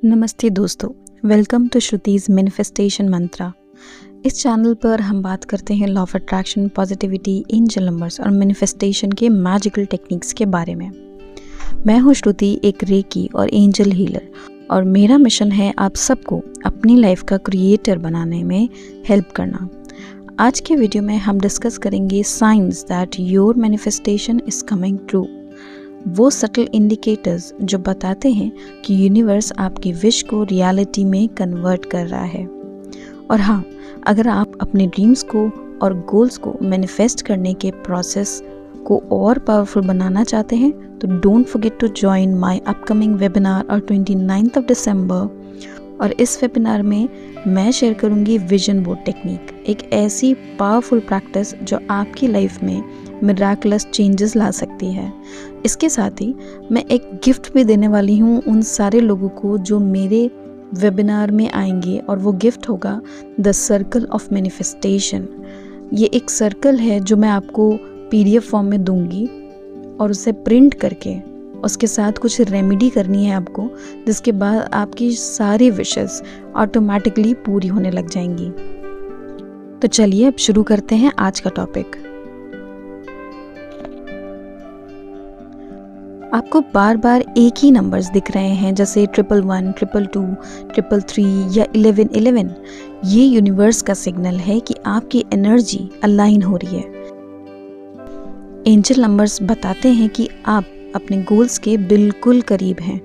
नमस्ते दोस्तों, welcome to श्रुतिज manifestation मंत्रा। इस चैनल पर हम बात करते हैं law of attraction, positivity, angel numbers और मैनिफेस्टेशन के मैजिकल टेक्निक्स के बारे में। मैं हूँ श्रुति, एक रेकी और एंजल हीलर, और मेरा मिशन है आप सबको अपनी लाइफ का क्रिएटर बनाने में हेल्प करना। आज के वीडियो में हम डिस्कस करेंगे science that your manifestation is coming true, वो सटल इंडिकेटर्स जो बताते हैं कि यूनिवर्स आपकी विश को रियलिटी में कन्वर्ट कर रहा है। और हाँ, अगर आप अपने ड्रीम्स को और गोल्स को मैनिफेस्ट करने के प्रोसेस को और पावरफुल बनाना चाहते हैं तो don't forget to join my upcoming webinar और 29 दिसंबर। और इस वेबिनार में मैं शेयर करूंगी विजन बोर्ड टेक्निक, एक ऐसी पावरफुल प्रैक्टिस जो आपकी लाइफ में मिराकुलस चेंजेस ला सकती है। इसके साथ ही मैं एक गिफ्ट भी देने वाली हूँ उन सारे लोगों को जो मेरे वेबिनार में आएंगे, और वो गिफ्ट होगा द सर्कल ऑफ मैनिफेस्टेशन। ये एक सर्कल है जो मैं आपको PDF फॉर्म में दूंगी, और उसे प्रिंट करके उसके साथ कुछ रेमेडी करनी है आपको, जिसके बाद आपकी सारी विशेस ऑटोमेटिकली पूरी होने लग जाएंगी। तो चलिए अब शुरू करते हैं आज का टॉपिक। आपको बार बार एक ही नंबर्स दिख रहे हैं, जैसे 111, 222, 333 या 1111। ये यूनिवर्स का सिग्नल है कि आपकी एनर्जी अलाइन हो रही है। एंजल नंबर्स बताते हैं कि आप अपने गोल्स के बिल्कुल करीब हैं।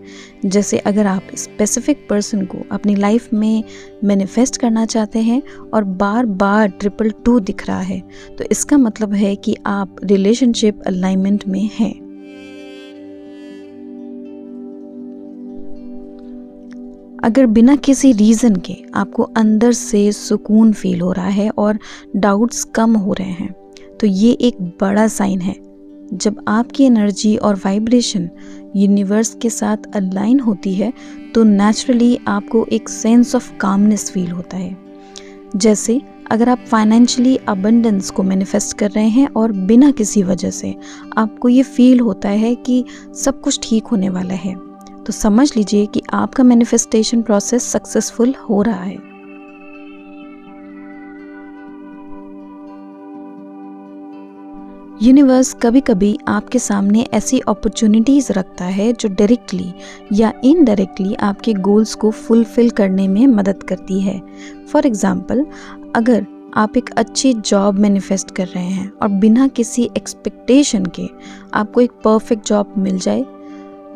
जैसे अगर आप स्पेसिफिक पर्सन को अपनी लाइफ में मैनिफेस्ट करना चाहते हैं और बार बार 222 दिख रहा है, तो इसका मतलब है कि आप रिलेशनशिप अलाइनमेंट में हैं। अगर बिना किसी रीज़न के आपको अंदर से सुकून फील हो रहा है और डाउट्स कम हो रहे हैं, तो ये एक बड़ा साइन है। जब आपकी एनर्जी और वाइब्रेशन यूनिवर्स के साथ अलाइन होती है तो नेचुरली आपको एक सेंस ऑफ कामनेस फील होता है। जैसे अगर आप फाइनेंशियली अबंडेंस को मैनिफेस्ट कर रहे हैं और बिना किसी वजह से आपको ये फील होता है कि सब कुछ ठीक होने वाला है, तो समझ लीजिए कि आपका मैनिफेस्टेशन प्रोसेस सक्सेसफुल हो रहा है। यूनिवर्स कभी कभी आपके सामने ऐसी अपॉर्चुनिटीज़ रखता है जो डायरेक्टली या इनडायरेक्टली आपके गोल्स को फुलफिल करने में मदद करती है। फॉर एग्जाम्पल, अगर आप एक अच्छी जॉब मैनिफेस्ट कर रहे हैं और बिना किसी एक्सपेक्टेशन के आपको एक परफेक्ट जॉब मिल जाए,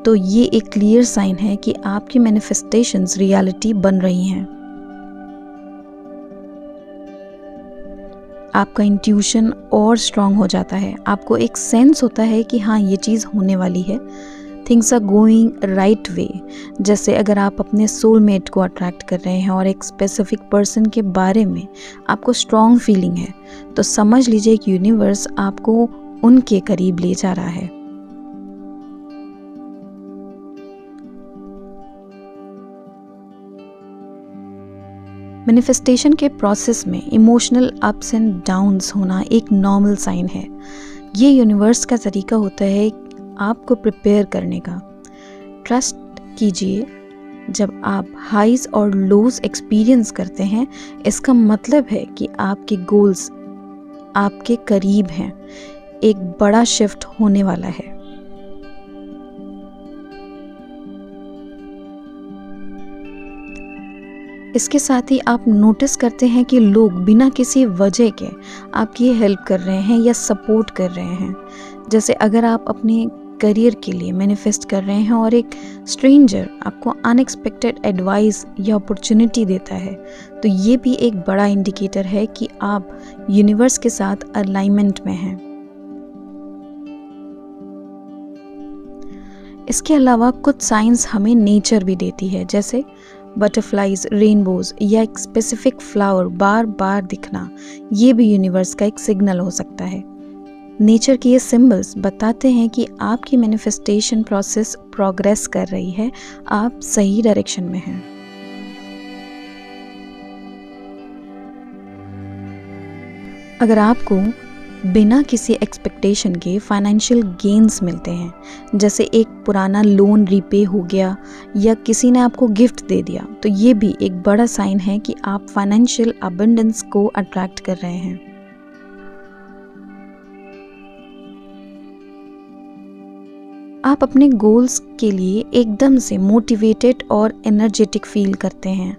तो ये एक क्लियर साइन है कि आपकी मैनिफेस्टेशंस रियलिटी बन रही हैं। आपका इंट्यूशन और स्ट्रांग हो जाता है। आपको एक सेंस होता है कि हाँ, ये चीज़ होने वाली है। Things are going right way. जैसे अगर आप अपने सोलमेट को अट्रैक्ट कर रहे हैं और एक स्पेसिफिक पर्सन के बारे में आपको स्ट्रांग फीलिंग है, तो समझ लीजिए कि यूनिवर्स आपको उनके करीब ले जा रहा है। मैनिफेस्टेशन के प्रोसेस में इमोशनल अप्स एंड डाउन्स होना एक नॉर्मल साइन है। ये यूनिवर्स का तरीका होता है आपको प्रिपेयर करने का। ट्रस्ट कीजिए, जब आप हाइज और लोज एक्सपीरियंस करते हैं, इसका मतलब है कि आपके गोल्स आपके करीब हैं। एक बड़ा शिफ्ट होने वाला है। इसके साथ ही आप नोटिस करते हैं कि लोग बिना किसी वजह के आपकी हेल्प कर रहे हैं या सपोर्ट कर रहे हैं। जैसे अगर आप अपने करियर के लिए मैनिफेस्ट कर रहे हैं और एक स्ट्रेंजर आपको अनएक्सपेक्टेड एडवाइस या अपॉर्चुनिटी देता है, तो ये भी एक बड़ा इंडिकेटर है कि आप यूनिवर्स के साथ अलाइनमेंट में हैं। इसके अलावा कुछ साइंस हमें नेचर भी देती है, जैसे बटरफ्लाइज, रेनबोज या एक स्पेसिफिक फ्लावर बार बार दिखना। ये भी यूनिवर्स का एक सिग्नल हो सकता है। नेचर के ये सिंबल्स बताते हैं कि आपकी मैनिफेस्टेशन प्रोसेस प्रोग्रेस कर रही है, आप सही डायरेक्शन में हैं। अगर आपको बिना किसी एक्सपेक्टेशन के फाइनेंशियल गेन्स मिलते हैं, जैसे एक पुराना लोन रीपे हो गया या किसी ने आपको गिफ्ट दे दिया, तो ये भी एक बड़ा साइन है कि आप फाइनेंशियल अबंडेंस को अट्रैक्ट कर रहे हैं। आप अपने गोल्स के लिए एकदम से मोटिवेटेड और एनर्जेटिक फील करते हैं।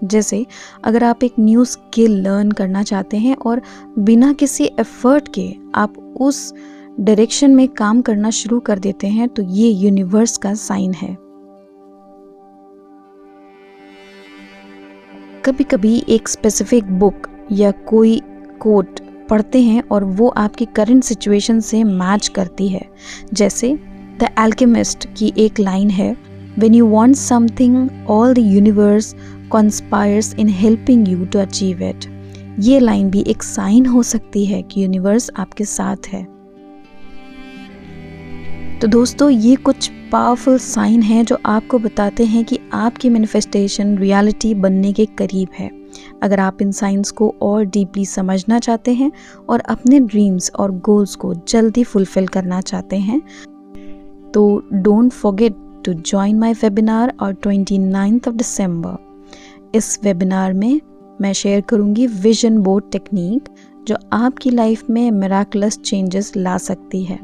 जैसे अगर आप एक न्यू स्किल लर्न करना चाहते हैं और बिना किसी एफर्ट के आप उस डायरेक्शन में काम करना शुरू कर देते हैं, तो ये यूनिवर्स का साइन है। कभी कभी एक स्पेसिफिक बुक या कोई कोट पढ़ते हैं और वो आपकी करंट सिचुएशन से मैच करती है। जैसे द एल्केमिस्ट की एक लाइन है, when you want something all the universe conspires in helping you to achieve it। ये लाइन भी एक साइन हो सकती है कि यूनिवर्स आपके साथ है। तो दोस्तों, ये कुछ पावरफुल साइन हैं जो आपको बताते हैं कि आपकी मैनिफेस्टेशन रियलिटी बनने के करीब है। अगर आप इन साइंस को और डीपली समझना चाहते हैं और अपने ड्रीम्स और गोल्स को जल्दी फुलफिल करना चाहते हैं, तो don't forget to join my webinar on 29th of December। इस वेबिनार में मैं शेयर करूंगी विजन बोर्ड टेक्निक जो आपकी लाइफ में मिराकुलस चेंजेस ला सकती है।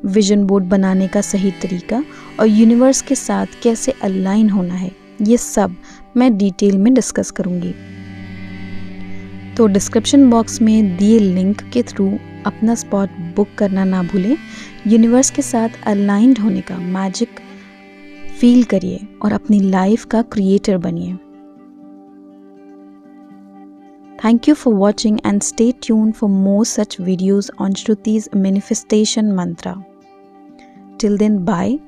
विजन बोर्ड बनाने का सही तरीका और यूनिवर्स के साथ कैसे अलाइन होना है, ये सब मैं डिटेल में डिस्कस करूंगी। तो डिस्क्रिप्शन बॉक्स में दिए लिंक के थ्रू अपना स्पॉट बुक करना ना भूलें। यूनिवर्स के साथ अलाइंड होने का मैजिक फील करिए और अपनी लाइफ का क्रिएटर बनिए। Thank you for watching and stay tuned for more such videos on Shruti's manifestation mantra. Till then, bye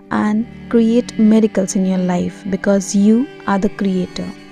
and create miracles in your life because you are the creator.